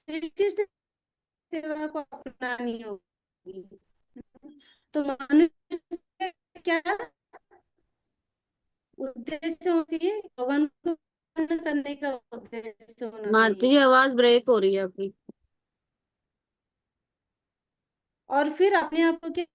श्री कृष्ण सेवा को अपनानी होगी। तो मनुष्य क्या उद्देश्य होना चाहिए, भगवान को प्रसन्न करने का उद्देश्य होना माती चाहिए। जी आवाज ब्रेक हो रही है आपकी। और फिर अपने आप को क्या,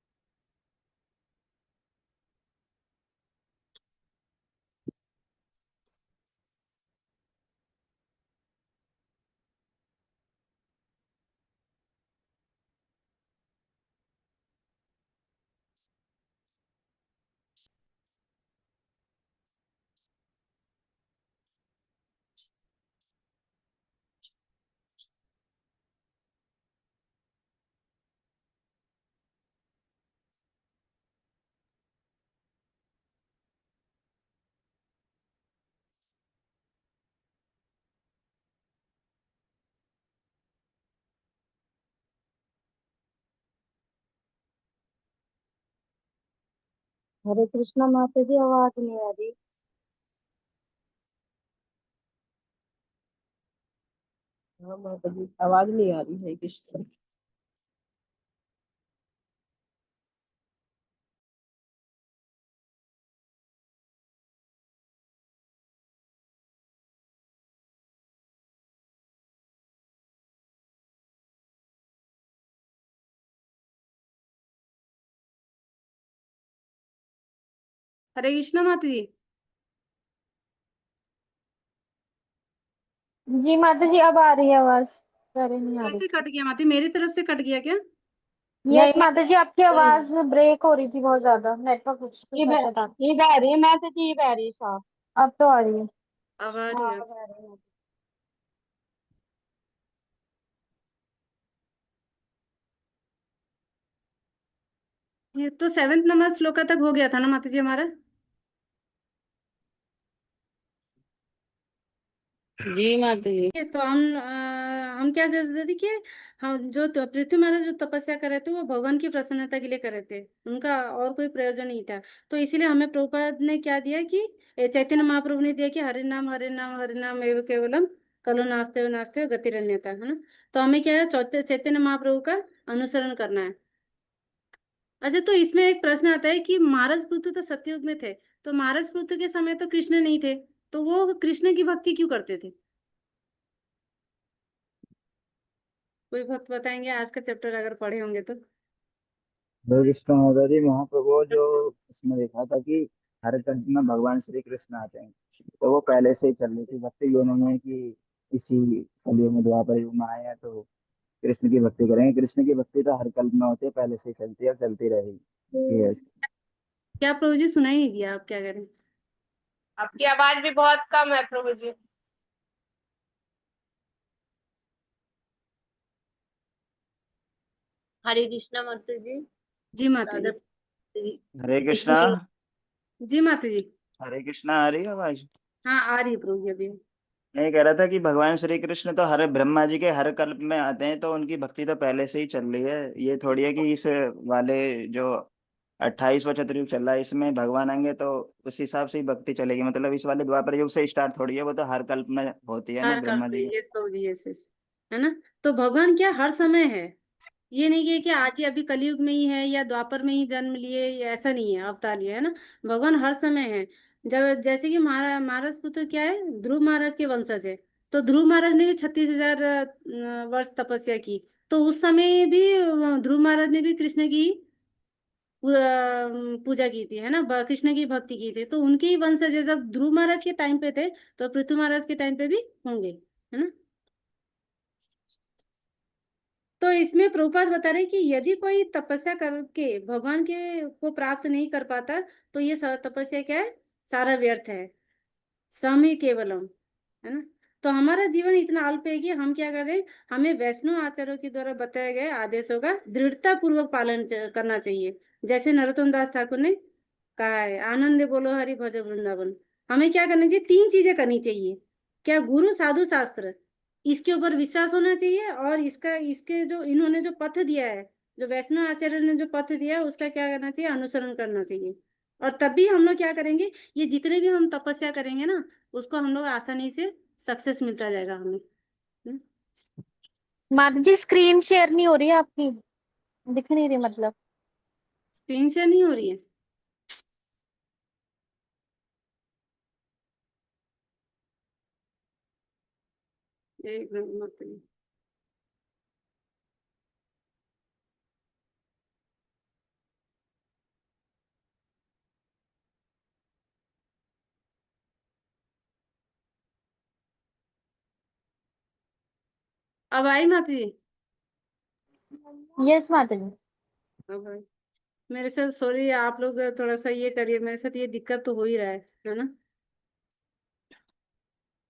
हरे कृष्णा माता जी, आवाज नहीं आ रही। हाँ माता जी, आवाज नहीं आ रही है कृष्ण। हरे कृष्णा माता जी। जी माता जी, अब आ रही है आवाज, पहले नहीं आ रही कैसे थी। कट गया माता जी, मेरी तरफ से कट गया क्या? यस नहीं माता जी, आपकी नहीं, आवाज ब्रेक हो रही थी बहुत ज्यादा, नेटवर्क कुछ ये ऐसा था। ये बह रही है माता जी, ये बह रही है साफ। अब तो आ रही है। अब आ रही हाँ है। अब आ रही है। ये तो 7th नंबर श्लोका तक हो गया था ना माता जी हमारा। जी माता जी। तो हम क्या चाहते थे कि हम जो पृथ्वी महाराज जो तपस्या कर रहे थे वो भगवान की प्रसन्नता के लिए कर रहे थे, उनका और कोई प्रयोजन नहीं था। तो इसीलिए हमें प्रभुपाद ने क्या दिया कि चैतन्य महाप्रभु ने दिया कि हरे नाम हरे नाम एवं केवलम कलो नास्ते हो गतिरन्यता, है ना। तो हमें क्या है, चैतन्य महाप्रभु का अनुसरण करना है। अच्छा, तो इसमें एक प्रश्न आता है कि महाराज पृथु तो सतयुग में थे, तो महाराज पृथु के समय तो कृष्ण नहीं थे, तो वो कृष्ण की भक्ति क्यों करते थे? कोई भक्त बताएंगे आज का चैप्टर अगर पढ़े होंगे तो। हरे कृष्ण महोदय जी, महाप्रभु जो इसमें देखा था कि हर कंठ में भगवान श्री कृष्ण आते हैं, तो वो पहले से ही चल रही थी भक्ति योनि में कि इसी कलयुग में द्वापर युग में आए हैं तो कृष्ण की भक्ति करेंगे। कृष्ण की भक्ति तो हर कल्प में होती है, पहले से ही चलती है और चलती रहेगी। ये है। क्या प्रभु जी, सुनाई नहीं दिया, आप क्या करें? आपकी आवाज भी बहुत कम है प्रभु जी। हरे कृष्णा माता जी। जी माता राधा जी। जी। हरे कृष्णा। जी माता जी। हरे कृष्णा आ रही है आवाज? हाँ आ रही है प्रभु जी अभी। मैं कह रहा था कि भगवान श्री कृष्ण तो हर ब्रह्मा जी के हर कल्प में आते हैं, तो उनकी भक्ति तो पहले से ही चल रही है। ये थोड़ी है कि इस वाले जो 28वां चतुर्युग चल रहा है इसमें भगवान आएंगे तो उस हिसाब से ही भक्ति चलेगी। मतलब इस वाले द्वापर युग से स्टार्ट थोड़ी है, वो तो हर कल्प में होती है ना हर ब्रह्मा कल्प में, जी के। ये प्रभु जी, यस, है ना। तो भगवान क्या हर समय है, ये नहीं कि आज ही अभी कलयुग में ही है या द्वापर में ही जन्म लिए, या ऐसा नहीं है अवतार लिया, है ना। भगवान हर समय है। जब जैसे कि महाराज पुत्र क्या है, ध्रुव महाराज के वंशज है। तो ध्रुव महाराज ने भी 36,000 वर्ष तपस्या की। तो उस समय भी ध्रुव महाराज ने भी कृष्ण की पूजा की थी, है ना, कृष्ण की भक्ति की थी। तो उनके ही वंशज है, जब ध्रुव महाराज के टाइम पे थे तो पृथु महाराज के टाइम पे भी होंगे, है ना। तो इसमें प्रभुपाद बता रहे कि यदि कोई तपस्या करके भगवान के को प्राप्त नहीं कर पाता, तो ये तपस्या क्या है, सारा व्यर्थ है, समी केवलम, है ना। तो हमारा जीवन इतना अल्प है कि हम क्या कर रहे हैं, हमें वैष्णव आचार्यों के द्वारा बताए गए आदेशों का दृढ़ता पूर्वक पालन करना चाहिए। जैसे नरोत्तम दास ठाकुर ने कहा है, आनंद बोलो हरि भज वृंदावन। हमें क्या करना चाहिए, 3 चीजें करनी चाहिए। क्या, गुरु साधु शास्त्र, इसके ऊपर विश्वास होना चाहिए, और इसका इसके जो इन्होंने जो पथ दिया है, जो वैष्णव आचार्य ने जो पथ दिया है उसका क्या करना चाहिए, अनुसरण करना चाहिए। और तभी हम लोग क्या करेंगे, ये जितने भी हम तपस्या करेंगे ना, उसको हम लोग आसानी से सक्सेस मिलता जाएगा हमें। हम्म। माता जी स्क्रीन शेयर नहीं हो रही है आपकी, दिख नहीं रही मतलब। स्क्रीन शेयर नहीं हो रही है? एक मिनट माता जी। अब आई माता जी? यस माता जी। अब आई। मेरे साथ सॉरी, आप लोग थोड़ा सा ये करिए, मेरे साथ ये दिक्कत तो हो ही रहा है ना।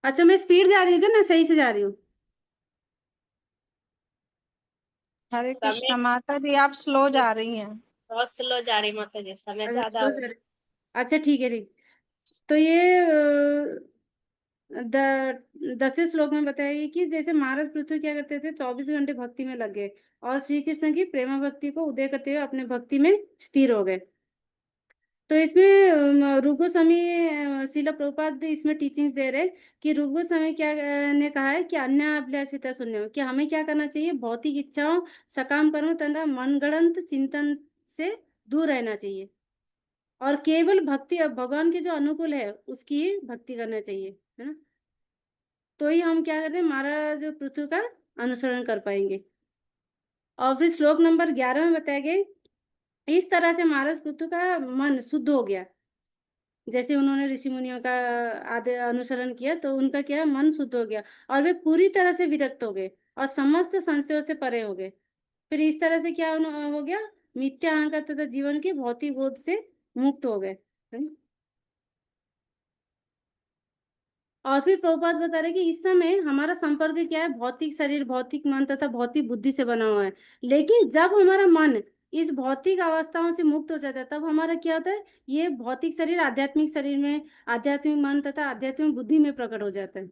अच्छा, मैं स्पीड जा रही हूँ क्या ना, सही से जा रही हूँ? हरे समय कृष्णा माता जी, आप स्लो जा रही हैं। बहुत स्लो जा रही माता जी, समय अच्छा ज्यादा slow हो। जा रही। अच्छा ठीक है, ठीक। तो ये द 10वें श्लोक में बताया कि जैसे महाराज पृथ्वी क्या करते थे, 24 घंटे भक्ति में लग गए और श्री कृष्ण की प्रेमा भक्ति को उदय करते हुए अपने भक्ति में स्थिर हो गए। तो इसमें रुगु गोस्वामी शिला प्रभुपाद इसमें टीचिंग्स दे रहे कि रुगु गोस्वामी क्या ने कहा है कि अन्य अभिलाषिता शून्य, कि हमें क्या करना चाहिए, भौतिक इच्छाओं, सकाम कर्म तथा मनगढ़ंत चिंतन से दूर रहना चाहिए और केवल भक्ति, भगवान के जो अनुकूल है उसकी ही भक्ति करना चाहिए, है ना। तो ही हम क्या करते हैं, महाराज पृथ्वी का अनुसरण कर पाएंगे। और फिर श्लोक नंबर 11 में बताया गया, इस तरह से महाराज पृथ्वी का मन शुद्ध हो गया। जैसे उन्होंने ऋषि मुनियों का आदि अनुसरण किया तो उनका क्या है, मन शुद्ध हो गया और वे पूरी तरह से विरक्त हो गए और समस्त संशयों से परे हो गए। फिर इस तरह से क्या हो गया, मिथ्या अहंकार तथा जीवन के भौतिक बोध से मुक्त हो गए, है ना? और फिर प्रभुपाद बता रहे कि इस समय हमारा संपर्क क्या है, भौतिक शरीर, भौतिक मन तथा भौतिक बुद्धि से बना हुआ है। लेकिन जब हमारा मन इस भौतिक अवस्थाओं से मुक्त हो जाता है तब हमारा क्या होता है, ये भौतिक शरीर आध्यात्मिक शरीर में, आध्यात्मिक मन तथा आध्यात्मिक बुद्धि में प्रकट हो जाता है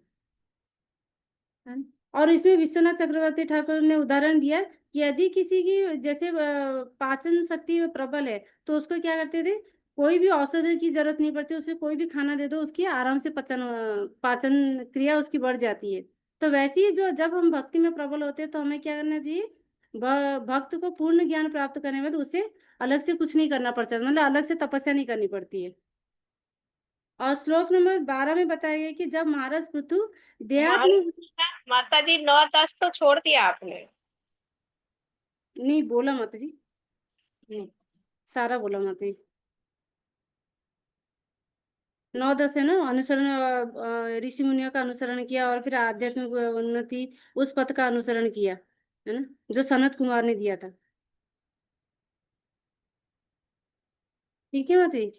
ना? और इसमें विश्वनाथ चक्रवर्ती ठाकुर ने उदाहरण दिया कि यदि किसी की जैसे पाचन शक्ति प्रबल है तो उसको क्या करते थे, कोई भी औषधि की जरूरत नहीं पड़ती, उसे कोई भी खाना दे दो, उसकी आराम से पाचन क्रिया उसकी बढ़ जाती है। तो वैसे ही जो जब हम भक्ति में प्रबल होते हैं तो हमें क्या करना चाहिए, भक्त को पूर्ण ज्ञान प्राप्त करने में तो उसे अलग से कुछ नहीं करना पड़ता, मतलब अलग से तपस्या नहीं करनी पड़ती है। और श्लोक नंबर 12 में बताया गया कि जब महाराज पृथु देहात्म, माता जी 9-10 तो छोड़ दिया आपने। नहीं बोला माता जी, हम्म। सारा बोला माता जी। 9-10 है ना, अनुसरण, ऋषि मुनियों का अनुसरण किया और फिर आध्यात्मिक उन्नति, उस पथ का अनुसरण किया, है ना, जो सनत कुमार ने दिया था। ठीक है माता जी।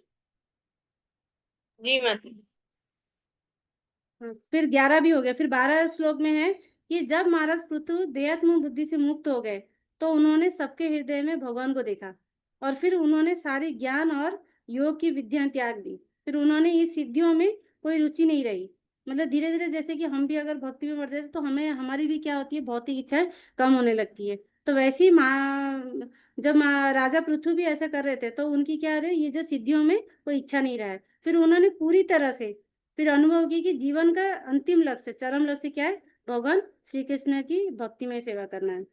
जी माता जी। हाँ, फिर 11 भी हो गया। फिर 12 श्लोक में है कि जब महाराज पृथु देहात्म बुद्धि से मुक्त हो गए तो उन्होंने सबके हृदय में भगवान को देखा और फिर उन्होंने सारी ज्ञान और योग की विद्या त्याग दी। फिर उन्होंने इस सिद्धियों में कोई रुचि नहीं रही। मतलब धीरे धीरे जैसे कि हम भी अगर भक्ति में बढ़ जाते तो हमें, हमारी भी क्या होती है, भौतिक इच्छाएं कम होने लगती है। तो वैसे ही माँ, जब राजा पृथु भी ऐसा कर रहे थे तो उनकी क्या रहे, ये जो सिद्धियों में कोई इच्छा नहीं रहा है। फिर उन्होंने पूरी तरह से फिर अनुभव की कि जीवन का अंतिम लक्ष्य, चरम लक्ष्य क्या है, भगवान श्री कृष्ण की भक्ति में सेवा करना है।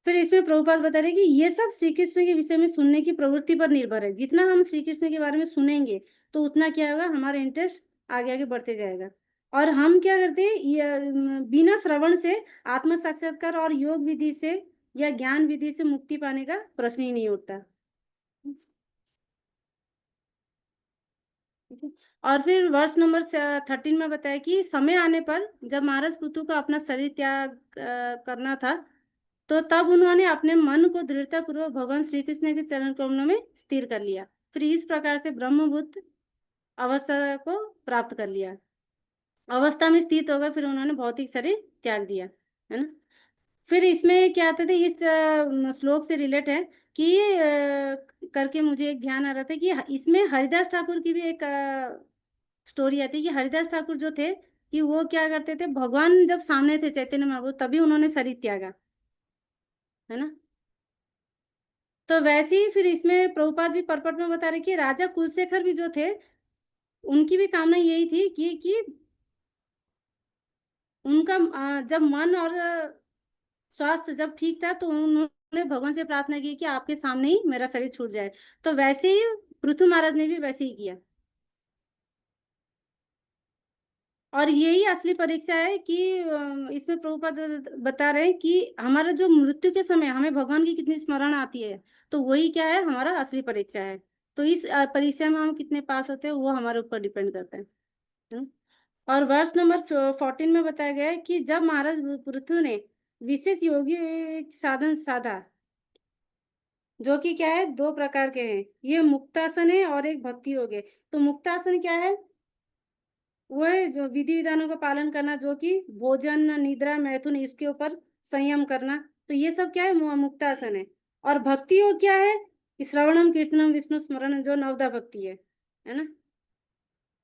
फिर इसमें प्रभुपाद बता रहे कि ये सब श्री कृष्ण के विषय में सुनने की प्रवृत्ति पर निर्भर है। जितना हम श्री कृष्ण के बारे में सुनेंगे तो उतना क्या होगा, हमारा इंटरेस्ट आगे आगे बढ़ते जाएगा। और हम क्या करते हैं, बिना श्रवण से आत्म साक्षात्कार और योग विधि से या ज्ञान विधि से मुक्ति पाने का प्रश्न ही नहीं उठता। ठीक है। और फिर वर्ष नंबर 13 में बताया कि समय आने पर जब महाराज पृथु को अपना शरीर त्याग करना था तो तब उन्होंने अपने मन को दृढ़ता पूर्वक भगवान श्री कृष्ण के चरण कमलों में स्थिर कर लिया। फिर इस प्रकार से ब्रह्मभूत अवस्था को प्राप्त कर लिया, अवस्था में स्थित होकर फिर उन्होंने भौतिक शरीर त्याग दिया, है ना। फिर इसमें क्या आता था, इस श्लोक से रिलेट है कि करके मुझे एक ध्यान आ रहा था कि इसमें हरिदास ठाकुर की भी एक स्टोरी आती है कि हरिदास ठाकुर जो थे कि वो क्या करते थे, भगवान जब सामने थे चैतन्य महाप्रभु तभी उन्होंने शरीर त्यागा, है ना। तो वैसे ही फिर इसमें प्रभुपाद भी परपट में बता रहे कि राजा कुलशेखर भी जो थे उनकी भी कामना यही थी कि उनका जब मन और स्वास्थ्य जब ठीक था तो उन्होंने भगवान से प्रार्थना की कि आपके सामने ही मेरा शरीर छूट जाए। तो वैसे ही पृथु महाराज ने भी वैसे ही किया। और यही असली परीक्षा है कि इसमें प्रभुपाद बता रहे हैं कि हमारा जो मृत्यु के समय हमें भगवान की कितनी स्मरण आती है, तो वही क्या है, हमारा असली परीक्षा है। तो इस परीक्षा में हम कितने पास होते हैं वो हमारे ऊपर डिपेंड करता है। हम्म। और वर्ष नंबर 14 में बताया गया है कि जब महाराज पृथु ने विशेष योगी साधन साधा, जो कि क्या है, दो प्रकार के हैं, ये मुक्तासन है और एक भक्ति योग है। तो मुक्तासन क्या है, वो है जो विधि विधानों का पालन करना, जो कि भोजन, निद्रा, मैथुन, इसके ऊपर संयम करना। तो ये सब क्या है, मुक्तासन है। और भक्ति योग क्या है, कि श्रवणम कीर्तनम विष्णु स्मरण, जो नवदा भक्ति है ना।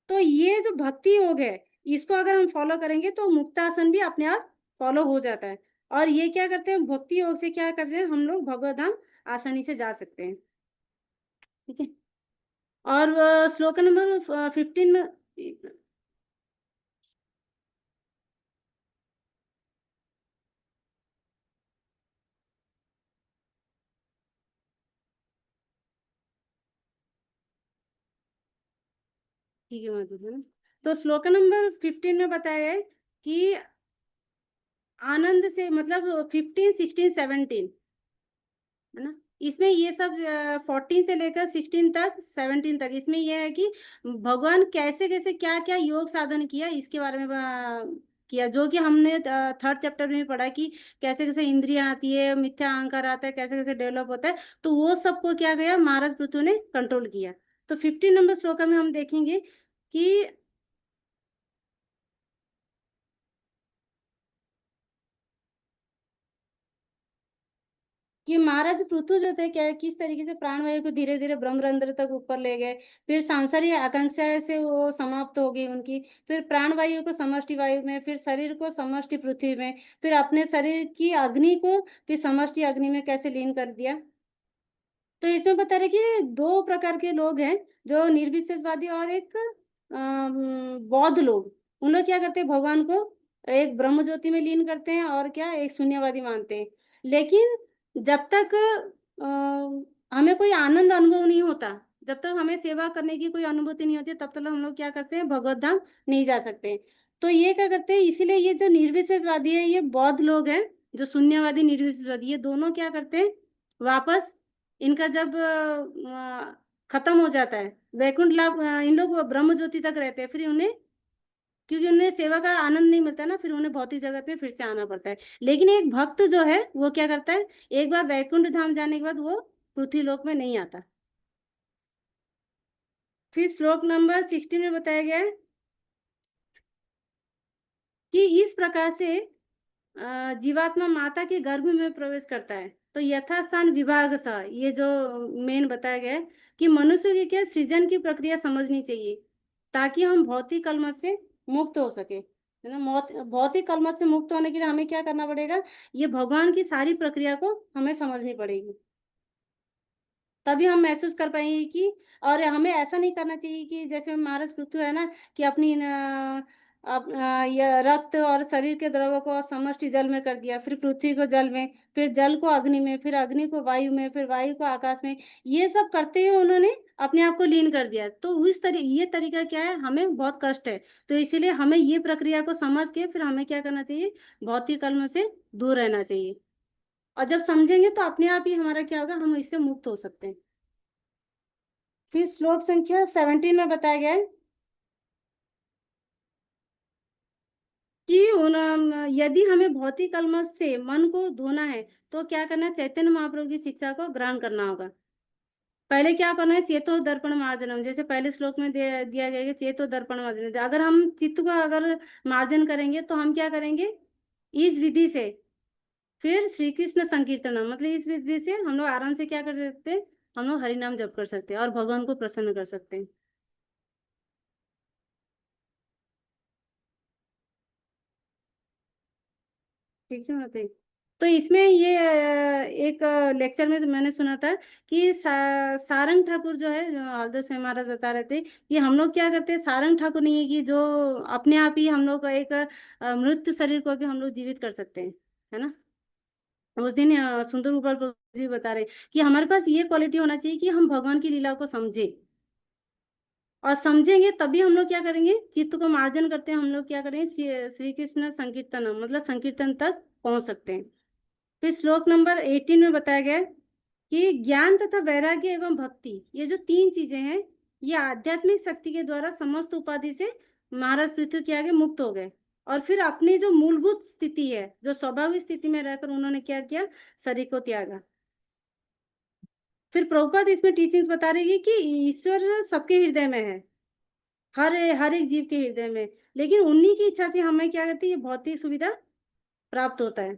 तो ये जो भक्ति योग है, इसको अगर हम फॉलो करेंगे तो मुक्तासन भी अपने आप फॉलो हो जाता है। और ये क्या करते हैं, भक्ति योग से क्या करते हैं, हम लोग भगवत धाम आसानी से जा सकते हैं। ठीक है। और श्लोक नंबर 15 में, ठीक है मधुर, है ना। तो श्लोक नंबर 15 में बताया है कि आनंद से, मतलब 15, 16, 17, है ना। इसमें ये सब 14 से लेकर 16 तक, 17 तक, इसमें ये है कि भगवान कैसे कैसे क्या क्या योग साधन किया, इसके बारे में किया, जो कि हमने 3rd चैप्टर में पढ़ा कि कैसे कैसे इंद्रियां आती है, मिथ्या अहंकार आता है, कैसे कैसे डेवलप होता है। तो वो सबको क्या गया, महाराज पृथु ने कंट्रोल किया। तो 15 नंबर श्लोक में हम देखेंगे कि महाराज पृथु जो थे, क्या किस तरीके से प्राणवायु को धीरे धीरे ब्रह्मरंध्र तक ऊपर ले गए। फिर सांसारिक आकांक्षा से वो समाप्त हो गई उनकी। फिर प्राणवायु को समष्टि वायु में, फिर शरीर को समष्टि पृथ्वी में, फिर अपने शरीर की अग्नि को फिर समष्टि अग्नि में कैसे लीन कर दिया। तो इसमें बता रहे कि दो प्रकार के लोग हैं, जो निर्विशेषवादी और एक बौद्ध लोग। उन लोग क्या करते हैं, भगवान को एक ब्रह्म ज्योति में लीन करते हैं और क्या, एक शून्यवादी मानते हैं। लेकिन जब तक हमें कोई आनंद अनुभव नहीं होता, जब तक हमें सेवा करने की कोई अनुभूति नहीं होती, तब तक हम लोग क्या करते हैं, भगवत धाम नहीं जा सकते। तो ये क्या करते हैं, इसीलिए ये जो निर्विशेषवादी है, ये बौद्ध लोग हैं, जो शून्यवादी निर्विशेषवादी, ये दोनों क्या करते हैं, वापस इनका जब खत्म हो जाता है वैकुंठ लाभ, इन लोग ब्रह्म ज्योति तक रहते हैं। फिर उन्हें, क्योंकि उन्हें सेवा का आनंद नहीं मिलता ना, फिर उन्हें भौतिक जगत में फिर से आना पड़ता है। लेकिन एक भक्त जो है वो क्या करता है, एक बार वैकुंठ धाम जाने के बाद वो पृथ्वी लोक में नहीं आता। फिर श्लोक नंबर 16 में बताया गया है कि इस प्रकार से जीवात्मा माता के गर्भ में प्रवेश करता है। तो यथास्थान विभाग सा, ये जो मेन बताया गया है कि मनुष्य की क्या सृजन की प्रक्रिया समझनी चाहिए, ताकि हम भौतिक कलमश से मुक्त हो सके, है ना। भौतिक कलमश से मुक्त होने के लिए हमें क्या करना पड़ेगा, ये भगवान की सारी प्रक्रिया को हमें समझनी पड़ेगी। तभी हम महसूस कर पाएंगे कि, और हमें ऐसा नहीं करना चाहिए कि जैसे महाराज पृथ्वी है ना, कि अपनी यह रक्त और शरीर के द्रव्य को समष्टि जल में कर दिया, फिर पृथ्वी को जल में, फिर जल को अग्नि में, फिर अग्नि को वायु में, फिर वायु को आकाश में। ये सब करते हुए उन्होंने अपने आप को लीन कर दिया। तो ये तरीका क्या है, हमें बहुत कष्ट है। तो इसीलिए हमें ये प्रक्रिया को समझ के फिर हमें क्या करना चाहिए, भौतिक कर्म से दूर रहना चाहिए। और जब समझेंगे तो अपने आप ही हमारा क्या होगा, हम इससे मुक्त हो सकते हैं। फिर श्लोक संख्या 17 में बताया गया है कि यदि हमें भौतिक कलमश से मन को धोना है तो क्या करना है, चैतन्य महाप्रभु की शिक्षा को ग्रहण करना होगा। पहले क्या करना है, चेतो दर्पण मार्जनम, जैसे पहले श्लोक में दिया गया है कि चेतो दर्पण मार्जन। अगर हम चित्त को अगर मार्जन करेंगे तो हम क्या करेंगे, इस विधि से फिर श्री कृष्ण संकीर्तनम, मतलब इस विधि से हम लोग आराम से क्या कर सकते हैं, हम लोग हरि नाम जप कर सकते हैं और भगवान को प्रसन्न कर सकते हैं। ठीक है माता जी। तो इसमें ये एक लेक्चर में मैंने सुना था कि सारंग ठाकुर जो है, जो हरदोई स्वयं महाराज बता रहे थे कि हम लोग क्या करते हैं, सारंग ठाकुर नहीं है कि जो अपने आप ही हम लोग एक मृत शरीर को भी हम लोग जीवित कर सकते हैं, है ना। उस दिन सुंदर गोपाल प्रभु जी बता रहे कि हमारे पास ये क्वालिटी होना चाहिए कि हम भगवान की लीला को समझे, और समझेंगे तभी हम लोग क्या करेंगे, चित्त को मार्जन करते हैं, हम लोग क्या करेंगे, श्री कृष्ण संकीर्तन मतलब संकीर्तन तक पहुंच सकते हैं। फिर श्लोक नंबर 18 में बताया गया कि ज्ञान तथा वैराग्य एवं भक्ति, ये जो तीन चीजें हैं, ये आध्यात्मिक शक्ति के द्वारा समस्त उपाधि से महाराज पृथ्वी के आगे मुक्त हो गए, और फिर अपनी जो मूलभूत स्थिति है, जो स्वाभाविक स्थिति में रहकर उन्होंने क्या किया, शरीर को त्यागा। फिर प्रभुपाद इसमें टीचिंग्स बता रही है कि ईश्वर सबके हृदय में है, हर एक जीव के हृदय में, लेकिन उन्हीं की इच्छा से हमें क्या करती है, भौतिक सुविधा प्राप्त होता है।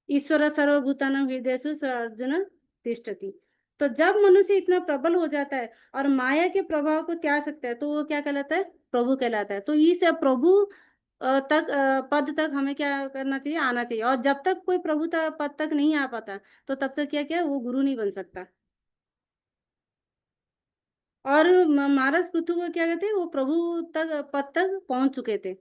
ईश्वर सर्वभूतानां हृदयेषु स अर्जुन तिष्ठति। तो जब मनुष्य इतना प्रबल हो जाता है और माया के प्रभाव को त्याग सकता है, तो वो क्या कहलाता है, प्रभु कहलाता है। तो इस प्रभु पद तक हमें क्या करना चाहिए, आना चाहिए। और जब तक कोई प्रभु पद तक नहीं आ पाता, तो तब तक क्या क्या वो गुरु नहीं बन सकता। और महाराज पृथु को क्या कहते हैं, वो प्रभु तक पद तक पहुंच चुके थे,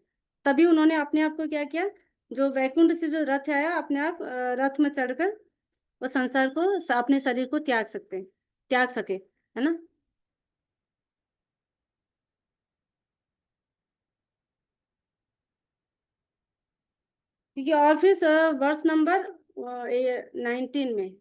तभी उन्होंने अपने आप को क्या किया, जो वैकुंठ से जो रथ आया, अपने आप रथ में चढ़कर वो संसार को, अपने शरीर को त्याग सके, है ना। ठीक है, और फिर वर्ष नंबर 19 में,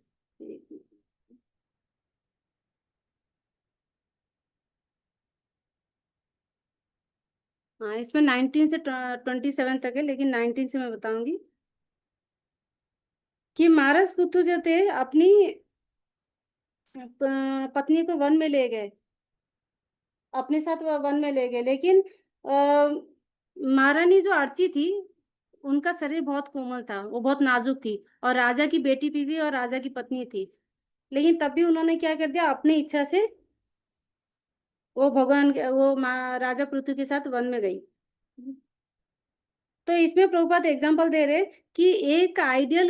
हाँ इसमें 19 से 27 तक है, लेकिन 19 से मैं बताऊंगी कि महाराज पृथु जो थे अपनी पत्नी को वन में ले गए, अपने साथ वह वन में ले गए, लेकिन महारानी जो अर्ची थी, उनका शरीर बहुत कोमल था, वो बहुत नाजुक थी, और राजा की बेटी थी और राजा की पत्नी थी, लेकिन तब भी उन्होंने क्या कर दिया, अपनी इच्छा से वो राजा पृथु के साथ वन में गई। तो इसमें प्रभुपाद एग्जांपल दे रहे कि एक आइडियल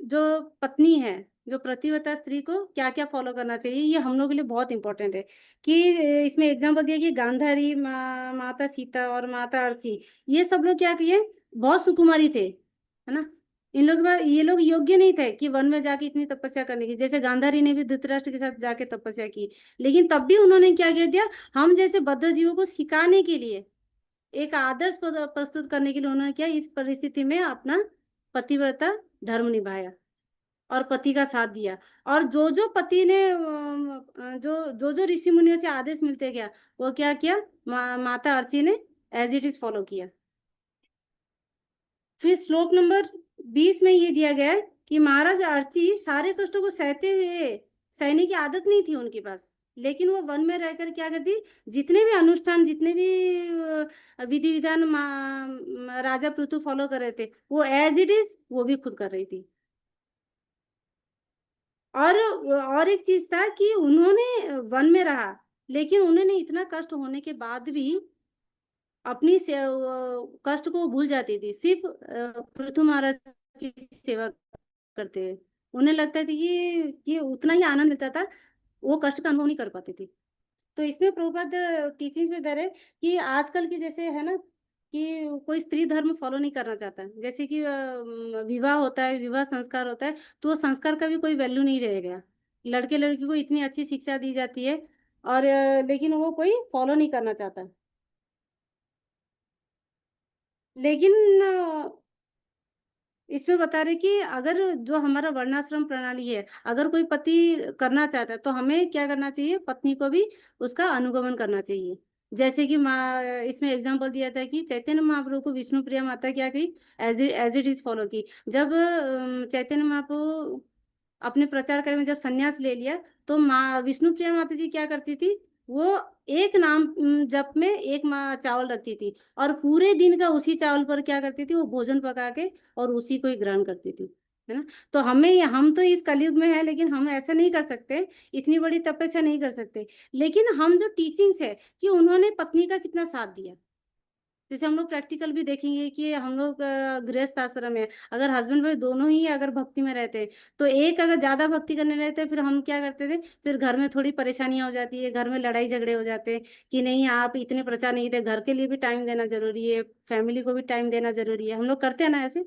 जो पत्नी है, जो प्रतिव्रता स्त्री को क्या क्या फॉलो करना चाहिए, ये हम लोग के लिए बहुत इंपॉर्टेंट है। कि इसमें एग्जांपल दिया कि गांधारी, माता सीता और माता अर्ची, ये सब लोग क्या किए, बहुत सुकुमारी थे, है ना। इन लोग ये लोग योग्य नहीं थे कि वन में जाके इतनी तपस्या करने की, जैसे गांधारी ने भी धृतराष्ट्र के साथ जाके तपस्या की, लेकिन तब भी उन्होंने क्या कर दिया, हम जैसे बद्ध जीवों को सिखाने के लिए, एक आदर्श प्रस्तुत करने के लिए उन्होंने क्या, इस परिस्थिति में अपना पतिव्रता धर्म निभाया और पति का साथ दिया। और जो जो पति ने जो ऋषि मुनियों से आदेश मिलते गया, वो क्या किया, माता अर्ची ने एज इट इज फॉलो किया। फिर श्लोक नंबर 20 में ये दिया गया है कि महाराज अर्ची सारे कष्टों को सहने की आदत नहीं थी उनके पास, लेकिन वो वन में रहकर क्या करती, जितने भी अनुष्ठान, जितने भी विधि विधान राजा पृथु फॉलो कर रहे थे, वो एज इट इज वो भी खुद कर रही थी। और एक चीज था कि उन्होंने वन में रहा, लेकिन उन्होंने इतना कष्ट होने के बाद भी अपनी कष्ट को भूल जाती थी, सिर्फ पृथु महाराज की सेवा करते हैं। उन्हें लगता था कि उतना ही आनंद मिलता था, वो कष्ट का अनुभव नहीं कर पाती थी। तो इसमें प्रभुपाद टीचिंग्स में दे रहे कि आजकल की जैसे है ना, कि कोई स्त्री धर्म फॉलो नहीं करना चाहता, जैसे कि विवाह होता है, विवाह संस्कार होता है, तो वो संस्कार का भी कोई वैल्यू नहीं रह गया। लड़के लड़की को इतनी अच्छी शिक्षा दी जाती है, और लेकिन वो कोई फॉलो नहीं करना चाहता। लेकिन इसमें बता रहे कि अगर जो हमारा वर्णाश्रम प्रणाली है, अगर कोई पति करना चाहता है, तो हमें क्या करना चाहिए, पत्नी को भी उसका अनुगमन करना चाहिए। जैसे कि इसमें एग्जांपल दिया था कि चैतन्य महाप्रभु को विष्णु प्रिया माता क्या की, एज इट इज फॉलो की। जब चैतन्य महाप्रभु अपने प्रचार कार्य में जब संन्यास ले लिया, तो विष्णु प्रिया माता जी क्या करती थी, वो एक नाम जप में एक चावल रखती थी, और पूरे दिन का उसी चावल पर क्या करती थी, वो भोजन पका के और उसी को ही ग्रहण करती थी, है ना। तो हम तो इस कलयुग में है, लेकिन हम ऐसा नहीं कर सकते, इतनी बड़ी तपस्या नहीं कर सकते। लेकिन हम जो टीचिंग्स है कि उन्होंने पत्नी का कितना साथ दिया, जैसे हम लोग प्रैक्टिकल भी देखेंगे कि हम लोग गृहस्थ आश्रम है, अगर हस्बैंड वाइफ दोनों ही अगर भक्ति में रहते हैं, तो एक अगर ज्यादा भक्ति करने रहते हैं, फिर हम क्या करते थे, फिर घर में थोड़ी परेशानियां हो जाती है, घर में लड़ाई झगड़े हो जाते हैं कि नहीं आप इतने प्रचार नहीं थे, घर के लिए भी टाइम देना जरूरी है, फैमिली को भी टाइम देना जरूरी है, हम लोग करते हैं ना ऐसे।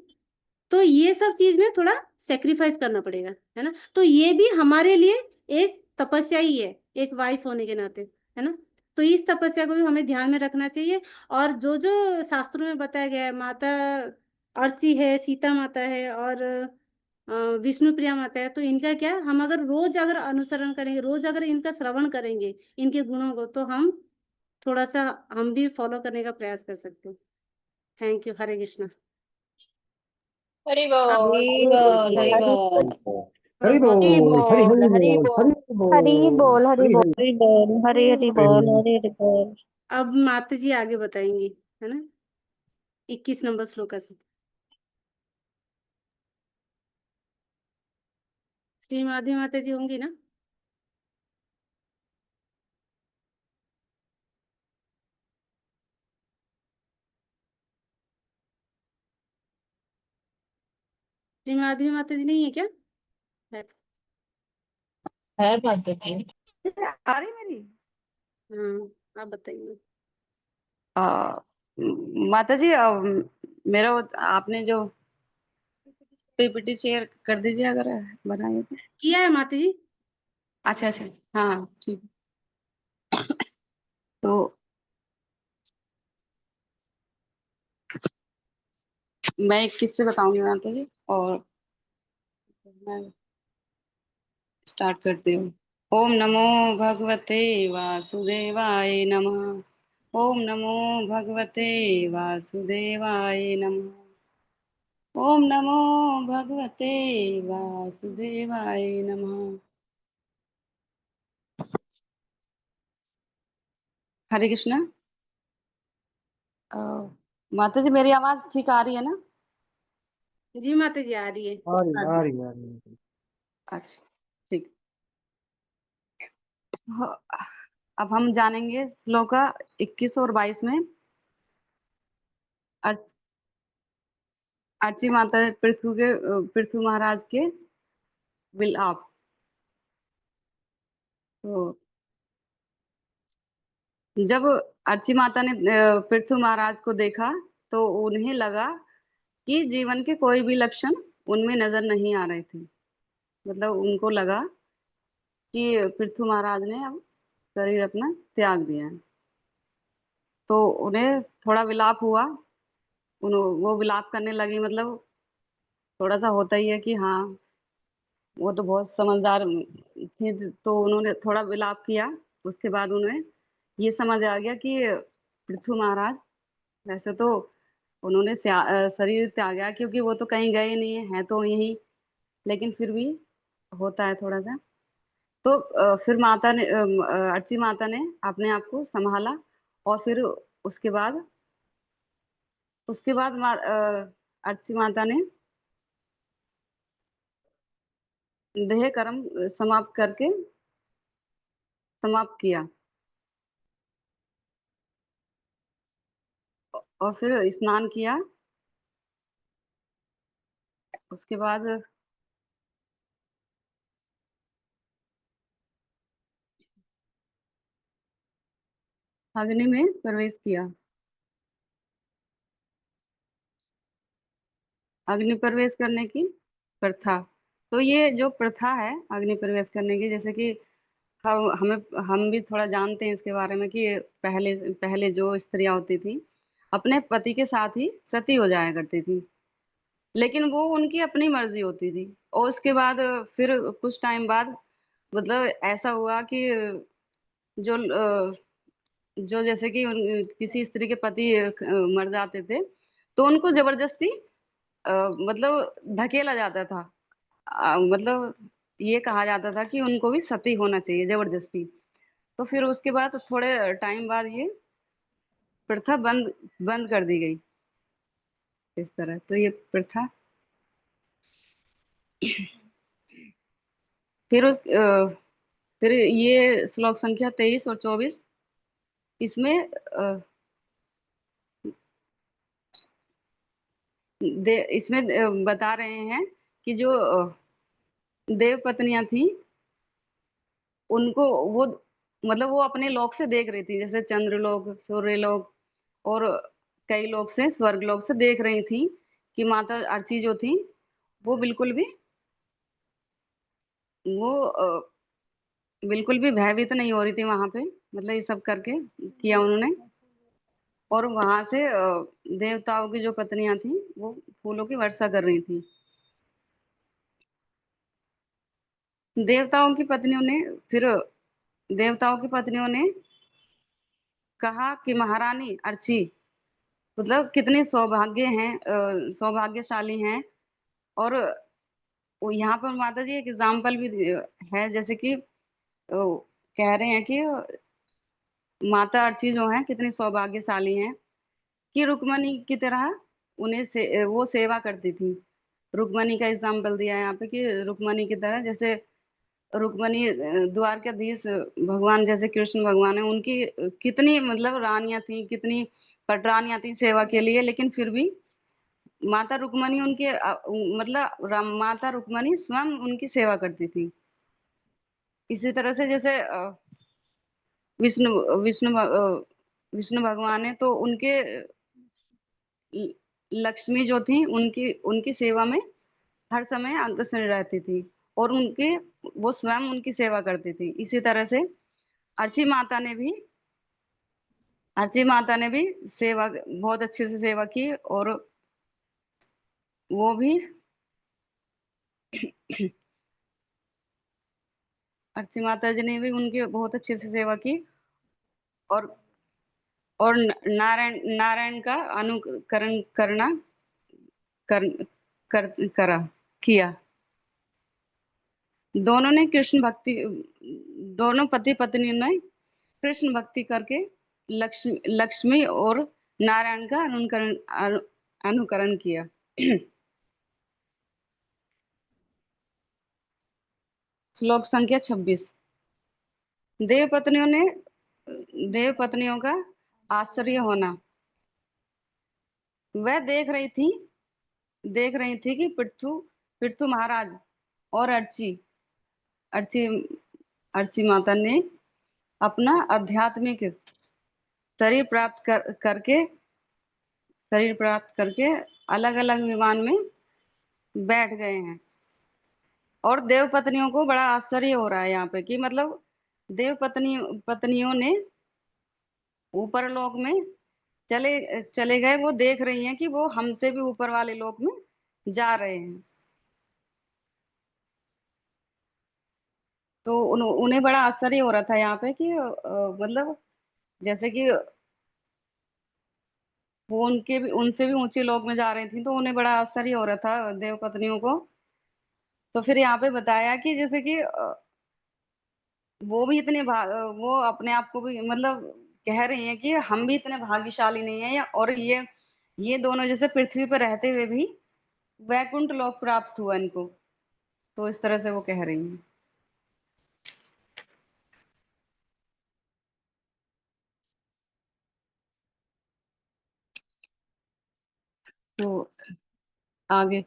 तो ये सब चीज में थोड़ा सेक्रीफाइस करना पड़ेगा, है ना। तो ये भी हमारे लिए एक तपस्या ही है, एक वाइफ होने के नाते, है ना। तो इस तपस्या को भी हमें ध्यान में रखना चाहिए। और जो जो शास्त्रों में बताया गया है, माता अर्ची है, सीता माता है, और विष्णु प्रिया माता है, तो इनका क्या, हम अगर रोज अगर अनुसरण करेंगे, रोज अगर इनका श्रवण करेंगे, इनके गुणों को, तो हम थोड़ा सा हम भी फॉलो करने का प्रयास कर सकते हैं। Thank you. हरे कृष्णा। हरि बोल। हरि बोल, हरि बोल, हरि बहुत बोल, हरि बोल, हरि बोल, बोल, हरि हरि बोल, बोल, हरि हरि बोल, हरि हरि बोल, हरि हरि बोल, हरि हरि बोल। अब माता जी आगे बताएंगी, है ना, 21 नंबर श्लोका से। श्री माधवी माता जी होंगी ना। श्री माधवी माता जी नहीं है क्या? है। है माता जी। आ रही मेरी? हाँ, आप बताइए। आ, माता जी, मेरा आपने जो पीपीटी शेयर कर दीजिए अगर बनाए तो। किया है माता जी। अच्छा अच्छा, हाँ ठीक। तो मैं एक किस्से बताऊंगी माता जी, और मैं स्टार्ट करती हूँ। ओम नमो भगवते वासुदेवाय नमः। ओम नमो भगवते वासुदेवाय नमः। ओम नमो भगवते वासुदेवाय नमः। हरे कृष्णा। माता जी, मेरी आवाज ठीक आ रही है ना? जी माता जी आ रही है। आ रही है। अच्छा, ठीक। अब हम जानेंगे श्लोक 21 और 22 में अर्- अर्ची माता पृथु महाराज के विलाप। तो जब अर्ची माता ने पृथु महाराज को देखा, तो उन्हें लगा कि जीवन के कोई भी लक्षण उनमें नजर नहीं आ रहे थे। मतलब उनको लगा कि पृथु महाराज ने अब शरीर अपना त्याग दिया है। तो उन्हें थोड़ा विलाप हुआ। वो विलाप करने लगी। मतलब थोड़ा सा होता ही है कि हाँ, वो तो बहुत समझदार थे, तो उन्होंने थोड़ा विलाप किया। उसके बाद उन्हें ये समझ आ गया कि पृथु महाराज वैसे तो उन्होंने शरीर त्यागा, क्योंकि वो तो कहीं गए नहीं है तो यही। लेकिन फिर भी होता है थोड़ा सा। तो फिर अर्ची माता ने अपने आप को संभाला। और फिर उसके बाद अर्ची माता ने देह कर्म समाप्त करके समाप्त किया। और फिर स्नान किया। उसके बाद अग्नि में प्रवेश किया। अग्नि प्रवेश करने की प्रथा। तो ये जो प्रथा है अग्नि प्रवेश करने की, जैसे कि हम भी थोड़ा जानते हैं इसके बारे में कि पहले पहले जो स्त्रियां होती थी अपने पति के साथ ही सती हो जाया करती थी। लेकिन वो उनकी अपनी मर्जी होती थी। और उसके बाद फिर कुछ टाइम बाद मतलब ऐसा हुआ कि जो जो जैसे कि किसी स्त्री के पति मर जाते थे, तो उनको जबरदस्ती मतलब ढकेला जाता था। मतलब ये कहा जाता था कि उनको भी सती होना चाहिए जबरदस्ती। तो फिर उसके बाद थोड़े टाइम बाद ये प्रथा बंद बंद कर दी गई। इस तरह तो ये प्रथा फिर फिर ये श्लोक संख्या 23 और 24, इसमें इसमें बता रहे हैं कि जो देव पत्नियां थी उनको वो मतलब वो अपने लोक से देख रही थी, जैसे चंद्रलोक, सूर्यलोक और कई लोक से, स्वर्गलोक से देख रही थी कि माता अर्ची जो थी वो बिल्कुल भी भयभीत नहीं हो रही थी वहां पे, मतलब ये सब करके किया उन्होंने। और वहां से देवताओं की जो पत्नियां थी वो फूलों की वर्षा कर रही थी। देवताओं की पत्नियों ने फिर देवताओं की पत्नियों ने कहा कि महारानी अर्ची मतलब कितने सौभाग्यशाली हैं। और यहाँ पर माता जी एक एग्जाम्पल भी है, जैसे कि कह रहे हैं कि माता अर्ची जो है कितनी सौभाग्यशाली हैं कि रुक्मणी की तरह वो सेवा करती थी। रुक्मणी का एग्जाम्पल दिया है यहाँ पे कि रुक्मणी की तरह, जैसे रुक्मणी द्वारकाधीश भगवान जैसे कृष्ण भगवान है, उनकी कितनी मतलब रानियां थी, कितनी पटरानियां थी सेवा के लिए, लेकिन फिर भी माता रुक्मणी माता रुक्मणी स्वयं उनकी सेवा करती थी। इसी तरह से जैसे विष्णु विष्णु भ- अ, विष्णु भगवान है तो उनके ल- लक्ष्मी जो थी उनकी उनकी सेवा में हर समय अग्रसर रहती थी, और वो स्वयं उनकी सेवा करती थी। इसी तरह से अर्ची माता ने भी अर्ची माता ने भी सेवा बहुत अच्छे से सेवा की, और वो भी अर्ची माता जी ने भी उनकी बहुत अच्छे से सेवा की, और नारायण नारायण का अनुकरण कर, कर, करा किया। दोनों ने कृष्ण भक्ति दोनों पति पत्नी ने कृष्ण भक्ति करके लक्ष्मी लक्ष्मी और नारायण का अनुकरण किया। श्लोक संख्या 26। देव पत्नियों ने देव पत्नियों का आश्चर्य होना। वह देख रही थी कि पृथु पृथु महाराज और अर्ची अर्ची माता ने अपना आध्यात्मिक शरीर प्राप्त करके अलग अलग विमान में बैठ गए हैं। और देव पत्नियों को बड़ा आश्चर्य हो रहा है यहाँ पे कि मतलब देव पत्नियों ने ऊपर लोक में चले चले गए, वो देख रही हैं कि वो हमसे भी ऊपर वाले लोक में जा रहे हैं। तो उन्हें बड़ा आश्चर्य हो रहा था यहाँ पे कि मतलब जैसे कि वो उनसे भी ऊंचे लोक में जा रही थी, तो उन्हें बड़ा आश्चर्य हो रहा था देव पत्नियों को। तो फिर यहाँ पे बताया कि जैसे कि वो भी वो अपने आप को भी मतलब कह रही हैं कि हम भी इतने भाग्यशाली नहीं है, और ये दोनों जैसे पृथ्वी पर रहते हुए भी वैकुंठ लोक प्राप्त हुआ इनको। तो इस तरह से वो कह रही हैं। तो आगे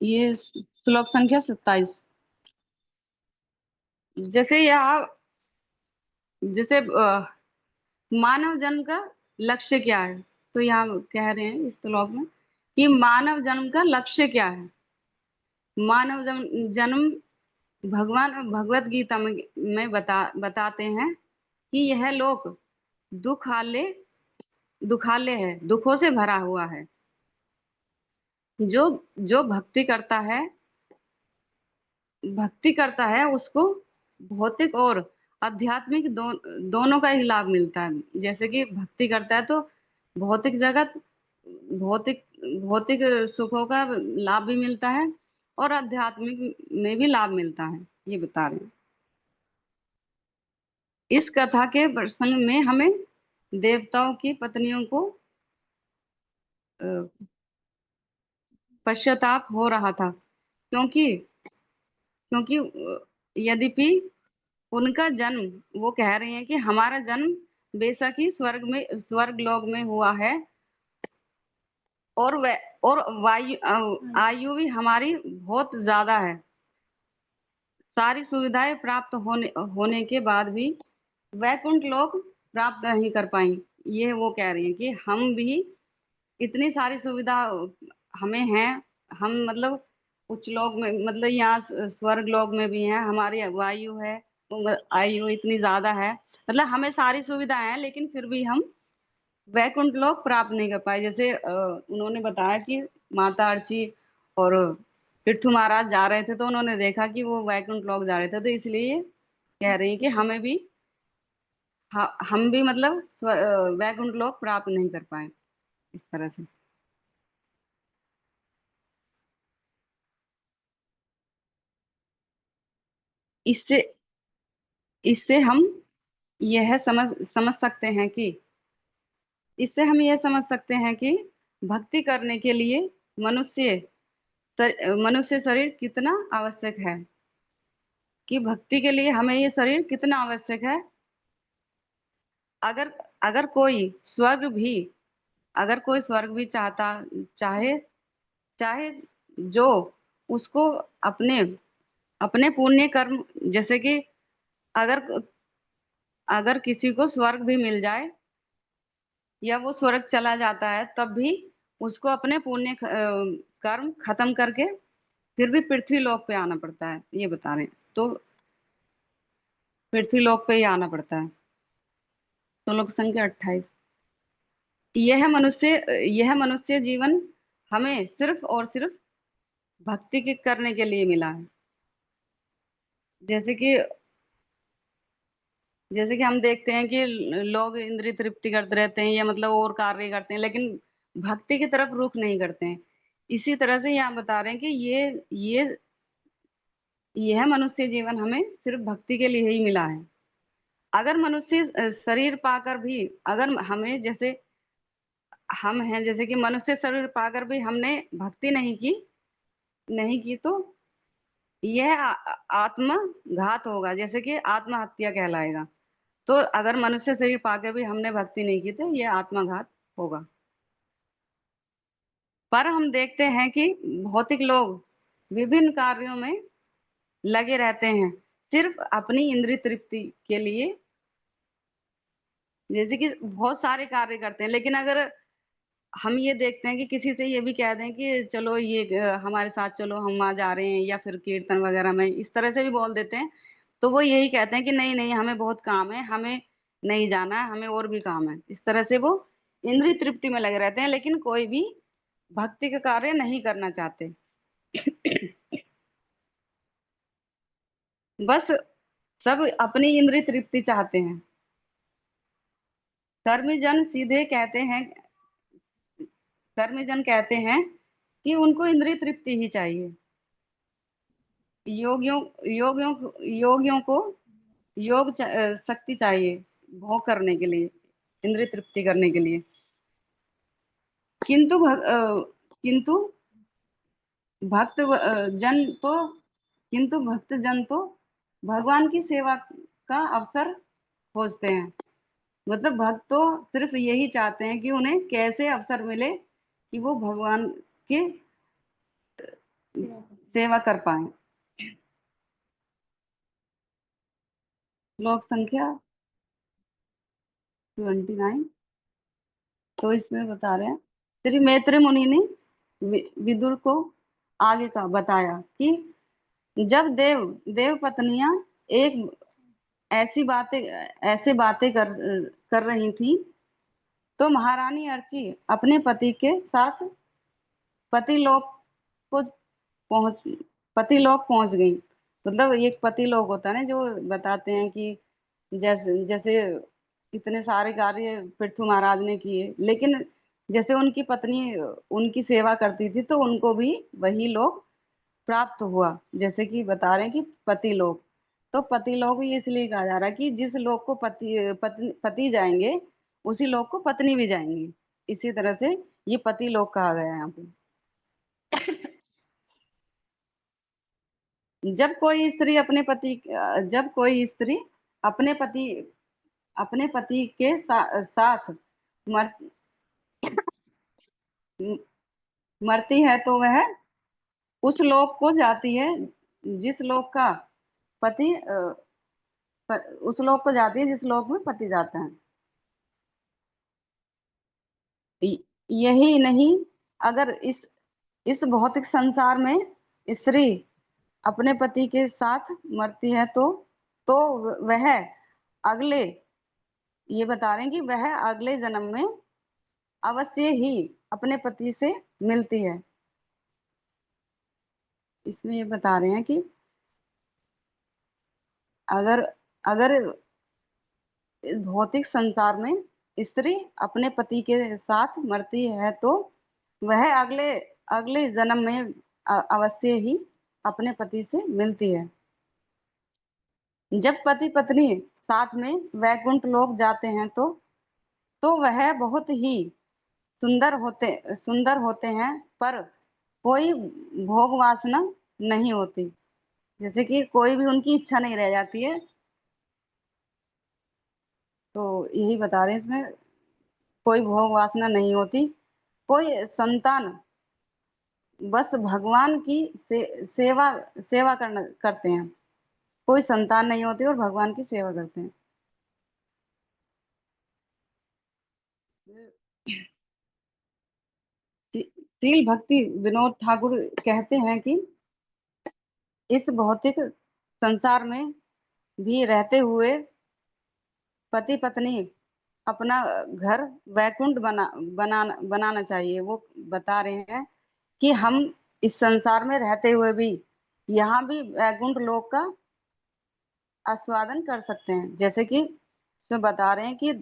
ये श्लोक संख्या 27। जैसे यहाँ जैसे मानव जन्म का लक्ष्य क्या है, तो यहाँ कह रहे हैं इस श्लोक में कि मानव जन्म का लक्ष्य क्या है। मानव जन्म भगवान भगवत गीता में बताते हैं कि यह लोक दुखालय दुखालय है, दुखों से भरा हुआ है। जो जो भक्ति करता है उसको भौतिक और आध्यात्मिक दोनों का ही लाभ मिलता है। जैसे कि भक्ति करता है तो भौतिक जगत भौतिक भौतिक सुखों का लाभ भी मिलता है, और आध्यात्मिक में भी लाभ मिलता है, ये बता रहे हैं। इस कथा के प्रसंग में हमें देवताओं की पत्नियों को अ, पश्चाताप हो रहा था, क्योंकि क्योंकि यद्यपि उनका जन्म वो कह रहे हैं कि हमारा जन्म बेशक ही स्वर्ग लोक में हुआ है, और वायु आयु भी हमारी बहुत ज्यादा है। सारी सुविधाएं प्राप्त होने के बाद भी वैकुंठ लोक प्राप्त नहीं कर पाई। ये वो कह रही है कि हम भी इतनी सारी सुविधा हमें है, हम मतलब उच्च लोक में, मतलब यहाँ स्वर्ग लोक में भी है, हमारी वायु है, आयु इतनी ज्यादा है, मतलब हमें सारी सुविधाएं हैं, लेकिन फिर भी हम वैकुंठ लोक प्राप्त नहीं कर पाए। जैसे उन्होंने बताया कि माता अर्ची और पृथु महाराज जा रहे थे, तो उन्होंने देखा कि वो वैकुंठ लोक जा रहे थे, तो इसलिए कह रही है कि हमें भी हम भी मतलब वैकुंठ लोक प्राप्त नहीं कर पाए इस तरह से। इससे इससे हम यह समझ सकते हैं कि इससे हम यह समझ सकते हैं कि भक्ति करने के लिए मनुष्य मनुष्य शरीर कितना आवश्यक है, कि भक्ति के लिए हमें ये शरीर कितना आवश्यक है। अगर अगर कोई स्वर्ग भी अगर कोई स्वर्ग भी चाहे चाहे जो उसको अपने अपने पुण्य कर्म, जैसे कि अगर अगर किसी को स्वर्ग भी मिल जाए या वो स्वर्ग चला जाता है, तब भी उसको अपने पुण्य कर्म खत्म करके फिर भी पृथ्वी लोक पे आना पड़ता है, ये बता रहे हैं। तो पृथ्वी लोक पे ही आना पड़ता है। श्लोक संख्या 28। यह मनुष्य जीवन हमें सिर्फ और सिर्फ भक्ति के करने के लिए मिला है। जैसे कि हम देखते हैं कि लोग इंद्रिय तृप्ति करते रहते हैं या मतलब और कार्य करते हैं, लेकिन भक्ति की तरफ रुख नहीं करते हैं। इसी तरह से यहाँ बता रहे हैं कि यह मनुष्य जीवन हमें सिर्फ भक्ति के लिए ही मिला है। अगर मनुष्य शरीर पाकर भी, अगर हमें जैसे हम हैं, जैसे कि मनुष्य शरीर पाकर भी हमने भक्ति नहीं की तो यह आत्मघात होगा, जैसे कि आत्महत्या कहलाएगा। तो अगर मनुष्य शरीर पाके भी हमने भक्ति नहीं की तो यह आत्मघात होगा। पर हम देखते हैं कि भौतिक लोग विभिन्न कार्यों में लगे रहते हैं सिर्फ अपनी इंद्रिय तृप्ति के लिए, जैसे कि बहुत सारे कार्य करते हैं। लेकिन अगर हम ये देखते हैं कि किसी से ये भी कह दें कि चलो ये हमारे साथ चलो, हम वहां जा रहे हैं, या फिर कीर्तन वगैरह में इस तरह से भी बोल देते हैं, तो वो यही कहते हैं कि नहीं नहीं, हमें बहुत काम है, हमें नहीं जाना है, हमें और भी काम है। इस तरह से वो इंद्रिय तृप्ति में लगे रहते हैं, लेकिन कोई भी भक्ति का कार्य नहीं करना चाहते। बस सब अपनी इंद्रिय तृप्ति चाहते हैं। कर्मी जन सीधे कहते हैं कर्मी जन कहते हैं कि उनको इंद्रिय तृप्ति ही चाहिए। योगियों योगियों योगियों को शक्ति चाहिए भोग करने के लिए, इंद्रिय तृप्ति करने के लिए। किंतु किंतु भक्त जन तो किंतु भक्त जन तो भगवान की सेवा का अवसर खोजते हैं। मतलब भक्त तो सिर्फ यही चाहते हैं कि उन्हें कैसे अवसर मिले कि वो भगवान की सेवा कर पाए। श्लोक संख्या 29। तो इसमें बता रहे हैं, श्री मैत्री मुनि ने विदुर को आगे का बताया कि जब देव पत्नियां एक ऐसे बातें कर रही थी, तो महारानी अर्ची अपने पति के साथ पतिलोक को पहुंच पतिलोक पहुंच गई। मतलब एक पतिलोक होता है ना, जो बताते हैं कि जैसे इतने सारे कार्य पृथु महाराज ने किए, लेकिन जैसे उनकी पत्नी उनकी सेवा करती थी तो उनको भी वही लोक प्राप्त हुआ। जैसे कि बता रहे हैं कि पति लोक, तो पति लोक इसलिए कहा जा रहा है कि जिस लोक को पति जाएंगे उसी लोक को पत्नी भी जाएंगी। इसी तरह से ये पति लोक कहा गया है यहाँ पे। जब कोई स्त्री अपने पति के साथ मर मरती है तो वह उस लोक को जाती है जिस लोक का पति उस लोक को जाती है जिस लोक में पति जाता है। यही नहीं, अगर इस भौतिक संसार में स्त्री अपने पति के साथ मरती है तो वह अगले, ये बता रहे हैं कि वह अगले जन्म में अवश्य ही अपने पति से मिलती है। इसमें ये बता रहे हैं कि अगर अगर इस भौतिक संसार में स्त्री अपने पति के साथ मरती है तो वह अगले अगले जन्म में अवश्य ही अपने पति से मिलती है। जब पति पत्नी साथ में वैकुंठ लोक जाते हैं तो वह बहुत ही सुंदर होते हैं, पर कोई भोग वासना नहीं होती। जैसे कि कोई भी उनकी इच्छा नहीं रह जाती है। तो यही बता रहे हैं इसमें, कोई भोग वासना नहीं होती, कोई संतान, बस भगवान की सेवा करते हैं। कोई संतान नहीं होती और भगवान की सेवा करते हैं। श्रील भक्ति विनोद ठाकुर कहते हैं कि इस भौतिक संसार में भी रहते हुए पति पत्नी अपना घर वैकुंठ बनाना चाहिए। वो बता रहे हैं कि हम इस संसार में रहते हुए भी यहाँ भी वैकुंठ लोक का आस्वादन कर सकते हैं। जैसे कि इसमें बता रहे हैं कि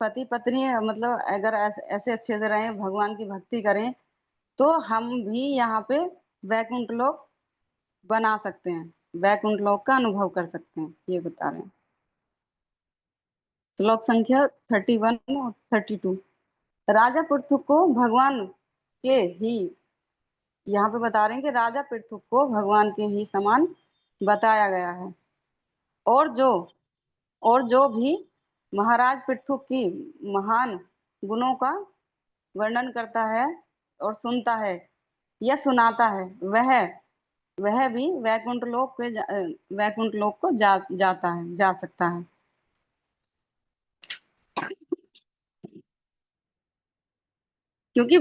पति पत्नी मतलब अगर ऐसे अच्छे से रहें, भगवान की भक्ति करें, तो हम भी यहाँ पे वैकुंठ लोक बना सकते हैं, वैकुंठ लोक का अनुभव कर सकते हैं, ये बता रहे हैं। श्लोक संख्या 31 और 32। राजा पृथु को भगवान के ही, यहाँ पे बता रहे हैं कि राजा पृथु को भगवान के ही समान बताया गया है। और जो भी महाराज पृथु की महान गुणों का वर्णन करता है और सुनता है या सुनाता है, वह भी वैकुंठ लोक को जा सकता है। क्योंकि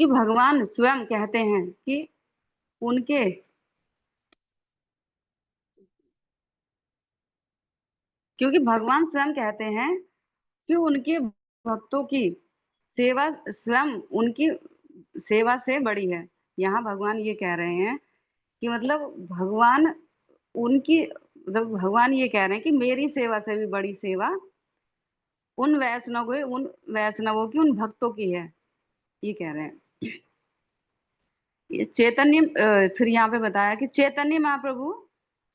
भगवान स्वयं कहते हैं कि उनके क्योंकि भगवान स्वयं कहते हैं कि उनके भक्तों की सेवा स्वयं उनकी सेवा से बड़ी है। यहाँ भगवान ये कह रहे हैं कि मतलब भगवान ये कह रहे हैं कि मेरी सेवा से भी बड़ी सेवा उन वैष्णवों की, उन भक्तों की है, ये कह रहे हैं। ये चैतन्य फिर यहाँ पे बताया कि चैतन्य महाप्रभु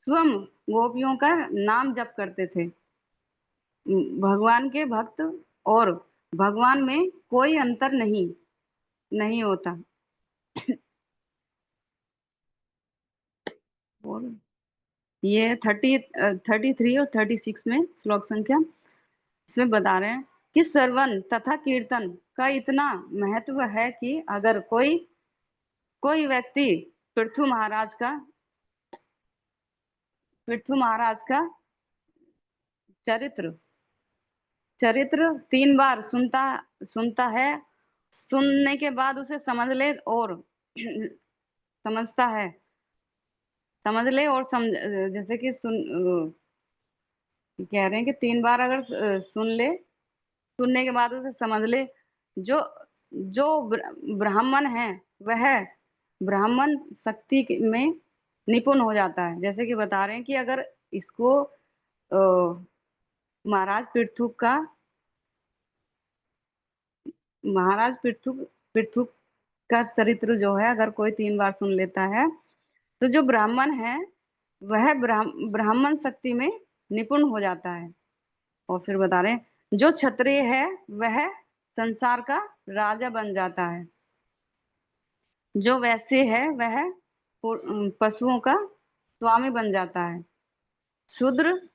स्वयं गोपियों का नाम जप करते थे। भगवान के भक्त और भगवान में कोई अंतर नहीं होता। और ये 33 और 36 में श्लोक संख्या इसमें बता रहे हैं कि श्रवण तथा कीर्तन का इतना महत्व है कि अगर कोई व्यक्ति पृथु महाराज का चरित्र 3 बार सुनता है, सुनने के बाद उसे समझ ले और जैसे कि कह रहे हैं कि 3 बार अगर सुनने के बाद उसे समझ ले, जो ब्राह्मण है वह ब्राह्मण शक्ति में निपुण हो जाता है। जैसे कि बता रहे हैं कि अगर इसको महाराज पृथु का चरित्र जो है अगर कोई 3 बार सुन लेता है तो जो ब्राह्मण है वह ब्राह्मण शक्ति में निपुण हो जाता है। और फिर बता रहे हैं जो क्षत्रिय है वह संसार का राजा बन जाता है, जो वैश्य है वह पशुओं का स्वामी बन जाता है, शूद्र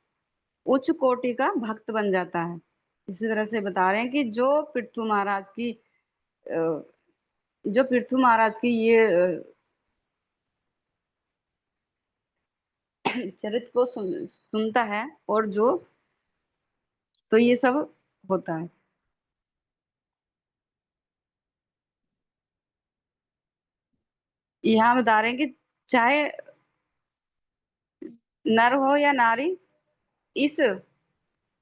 उच्च कोटि का भक्त बन जाता है। इसी तरह से बता रहे हैं कि जो पृथु महाराज की जो पृथु महाराज की ये चरित्र को सुनता है और जो तो ये सब होता है। यहाँ बता रहे हैं कि चाहे नर हो या नारी, इस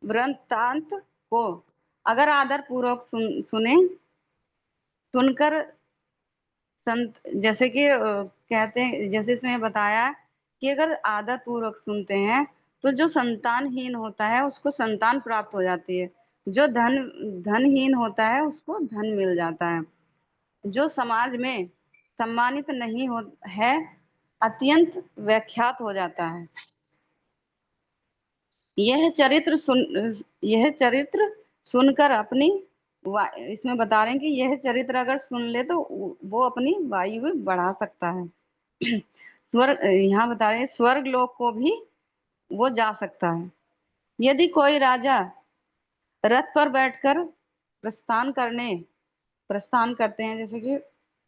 वृत्तांत को अगर आदर पूर्वक सुनकर संत, जैसे कि कहते हैं, जैसे इसमें बताया कि अगर आदर पूर्वक सुनते हैं तो जो संतानहीन होता है उसको संतान प्राप्त हो जाती है, जो धनहीन होता है उसको धन मिल जाता है, जो समाज में सम्मानित नहीं है अत्यंत व्याख्यात हो जाता है। यह चरित्र सुनकर अपनी इसमें बता रहे हैं कि यह चरित्र अगर सुन ले तो वो अपनी वायु भी बढ़ा सकता है। यहाँ बता रहे हैं स्वर्ग लोक को भी वो जा सकता है। यदि कोई राजा रथ पर बैठकर प्रस्थान करते हैं, जैसे कि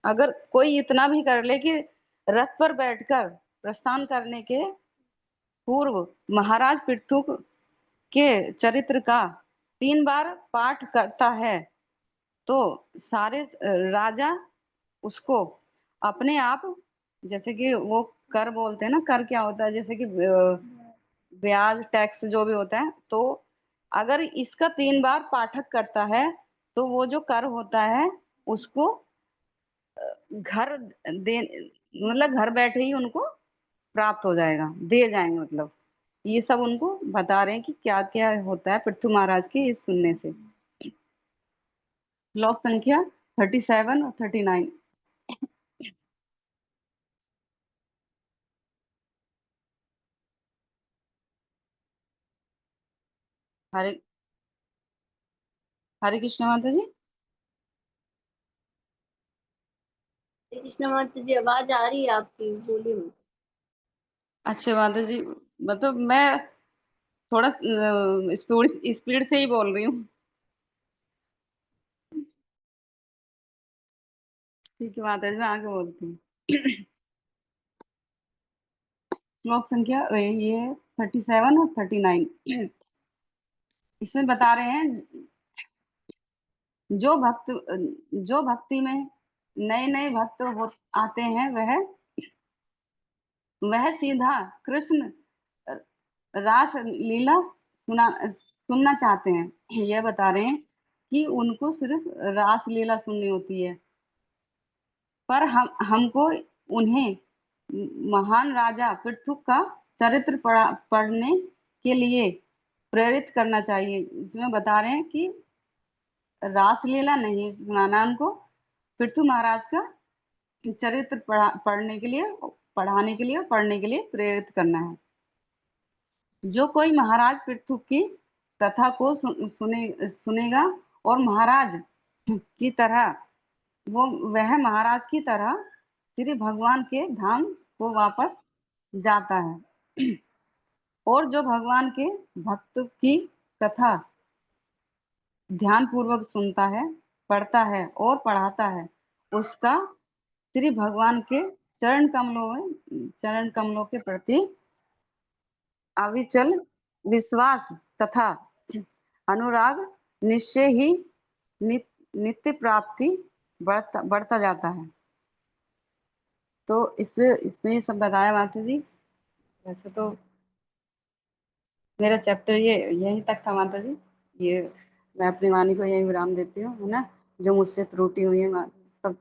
अगर कोई इतना भी कर ले कि रथ पर बैठकर प्रस्थान करने के पूर्व महाराज पृथु के चरित्र का 3 बार पाठ करता है तो सारे राजा उसको अपने आप, जैसे कि वो कर बोलते हैं ना, कर क्या होता है, जैसे कि ब्याज टैक्स जो भी होता है, तो अगर इसका 3 बार पाठक करता है तो वो जो कर होता है उसको घर दे, मतलब घर बैठे ही उनको प्राप्त हो जाएगा, दे जाएंगे। मतलब ये सब उनको बता रहे हैं कि क्या क्या होता है पृथु महाराज के इस सुनने से। श्लोक संख्या 37 और 39। हरे हरे कृष्ण माता जी। कृष्ण माता जी, आवाज आ रही है आपकी, बोलिए। अच्छे माता जी, मतलब मैं थोड़ा स्पीड से ही बोल रही हूँ। ठीक है माता जी, मैं आगे बोलती हूँ। श्लोक संख्या ये 37 और 39। इसमें बता रहे हैं जो भक्ति में नए नए भक्त आते हैं वह सीधा कृष्ण रास लीला सुनना चाहते हैं। यह बता रहे हैं कि उनको सिर्फ रास लीला सुननी होती है, पर हमको उन्हें महान राजा पृथु का चरित्र पढ़ने के लिए प्रेरित करना चाहिए। इसमें बता रहे हैं कि रासलीला नहीं सुनाना, उनको पृथु महाराज का चरित्र पढ़ने के लिए, पढ़ाने के लिए, पढ़ने के लिए प्रेरित करना है। जो कोई महाराज पृथु की कथा को सुनेगा और महाराज की तरह वह महाराज की तरह श्री भगवान के धाम को वापस जाता है, और जो भगवान के भक्त की कथा ध्यान पूर्वक सुनता है, पढ़ता है और पढ़ाता है, उसका श्री भगवान के चरण कमलों के प्रति अविचल विश्वास तथा अनुराग निश्चय ही नित्य प्राप्ति बढ़ता जाता है। तो इसमें सब बताया माता जी। वैसे तो मेरा चैप्टर यही तक था माता जी। ये मैं अपनी वाणी को यही विराम देती हूँ, है ना। जो मुझसे त्रुटि हुई है सब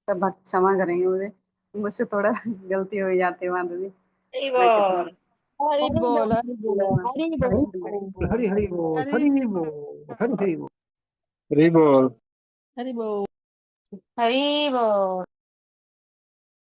भक्त क्षमा करेंगे मुझसे थोड़ा गलती हो जाती है माता जी। मैं कितना हरि बोल, हरि बोल, हरि बोल, हरि हरि बोल, हरि बोल, हरि हरि बोल, हरि बोल। हरि बोल। हरी बोल।